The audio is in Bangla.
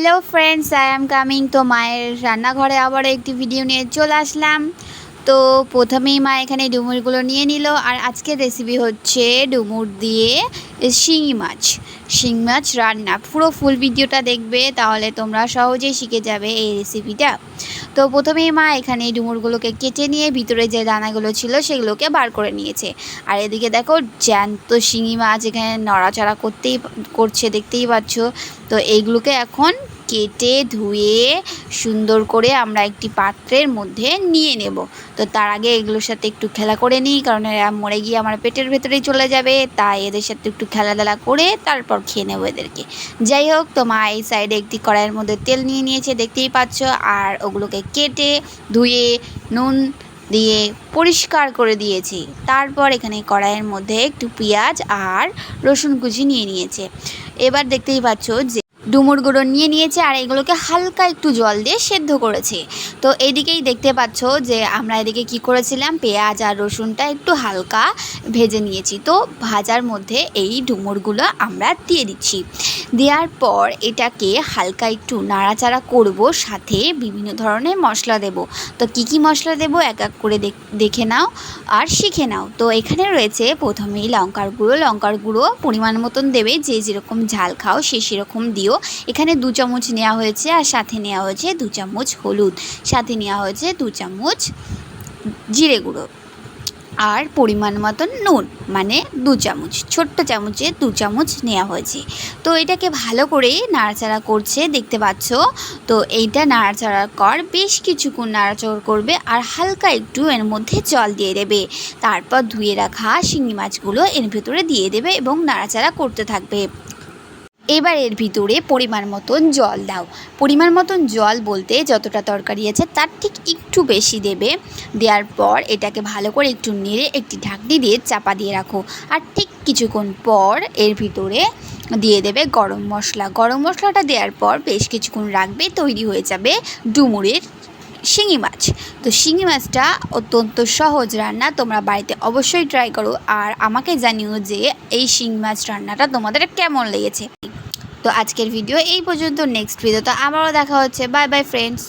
Hello friends, I am coming. তো মায়ের রান্নাঘরে আবার একটি ভিডিও নিয়ে চলে আসলাম। তো প্রথমেই মা এখানে ডুমুরগুলো নিয়ে নিল। আর আজকের রেসিপি হচ্ছে ডুমুর দিয়ে শিঙি মাছ রান্না। পুরো ফুল ভিডিওটা দেখবে, তাহলে তোমরা সহজেই শিখে যাবে এই রেসিপিটা। তো প্রথমেই মা এখানে ডুমুরগুলোকে কেটে নিয়ে ভিতরে যে দানাগুলো ছিল সেগুলোকে বার করে নিয়েছে। আর এদিকে দেখো জ্যান্ত শিঙি মাছ এখানে নড়াচড়া করছে, দেখতেই পাচ্ছ। তো এইগুলোকে এখন কেটে ধুয়ে সুন্দর করে আমরা একটি পাত্রের মধ্যে নিয়ে নেব। তো তার আগে এগুলোর সাথে একটু খেলা করে নিই, কারণ এরা মরে গিয়ে আমার পেটের ভেতরেই চলে যাবে। তাই এদের সাথে একটু খেলাধুলা করে তারপর খেয়ে নেবো এদেরকে। যাই হোক, তো মা এই সাইডে একটি কড়াইয়ের মধ্যে তেল নিয়ে নিয়েছে, দেখতেই পাচ্ছ। আর ওগুলোকে কেটে ধুয়ে নুন দিয়ে পরিষ্কার করে দিয়েছি। তারপর এখানে কড়াইয়ের মধ্যে একটু পেঁয়াজ আর রসুন কুচি নিয়ে নিয়েছে। এবার দেখতেই পাচ্ছ যে ডুমুরগুলো নিয়ে নিয়েছে আর এগুলোকে হালকা একটু জল দিয়ে সেদ্ধ করেছে। তো এইদিকেই দেখতে পাচ্ছ যে আমরা এদিকে কি করেছিলাম, পেঁয়াজ আর রসুনটা একটু হালকা ভেজে নিয়েছি। তো ভাজার মধ্যে এই ডুমুরগুলো আমরা দিয়ে দিচ্ছি। দেওয়ার পর এটাকে হালকা একটু নাড়াচাড়া করব, সাথে বিভিন্ন ধরনের মশলা দেব। তো কি কি মশলা দেব এক এক করে দেখে নাও আর শিখে নাও। তো এখানে রয়েছে প্রথমেই লঙ্কার গুঁড়ো পরিমাণ মতন দেবে, যে যেরকম ঝাল খাও সে সেরকম দিও। এখানে 2 চামচ নেওয়া হয়েছে, আর সাথে নেওয়া হয়েছে 2 চামচ হলুদ, সাথে নেওয়া হয়েছে 2 চামচ জিরে গুঁড়ো, আর পরিমাণ মতন নুন, মানে 2 চামচ, ছোট্ট চামচে 2 চামচ নেওয়া হয়েছে। তো এটাকে ভালো করে নাড়াচাড়া করছে, দেখতে পাচ্ছ। তো এইটা নাড়াচাড়ার পর বেশ কিছুক্ষণ নাড়াচাড়া করবে, আর হালকা একটু এর মধ্যে জল দিয়ে দেবে। তারপর ধুয়ে রাখা শিঙি মাছগুলো এর ভেতরে দিয়ে দেবে এবং নাড়াচাড়া করতে থাকবে। এবার এর ভিতরে পরিমাণ মতন জল দাও। পরিমাণ মতন জল বলতে যতটা তরকারি আছে তার ঠিক একটু বেশি দেবে। দেওয়ার পর এটাকে ভালো করে একটু নেড়ে একটি ঢাকনি দিয়ে চাপা দিয়ে রাখো। আর ঠিক কিছুক্ষণ পর এর ভিতরে দিয়ে দেবে গরম মশলা। গরম মশলাটা দেওয়ার পর বেশ কিছুক্ষণ রাখবে, তৈরি হয়ে যাবে ডুমুরের শিঙি মাছ। তো শিঙি মাছটা অত্যন্ত সহজ রান্না, তোমরা বাড়িতে অবশ্যই ট্রাই করো। আর আমাকে জানিও যে এই শিঙি মাছ রান্নাটা তোমাদের কেমন লেগেছে। তো আজকের ভিডিও এই পর্যন্ত, নেক্সট ভিডিওতে আবারও দেখা হচ্ছে। Bye bye friends.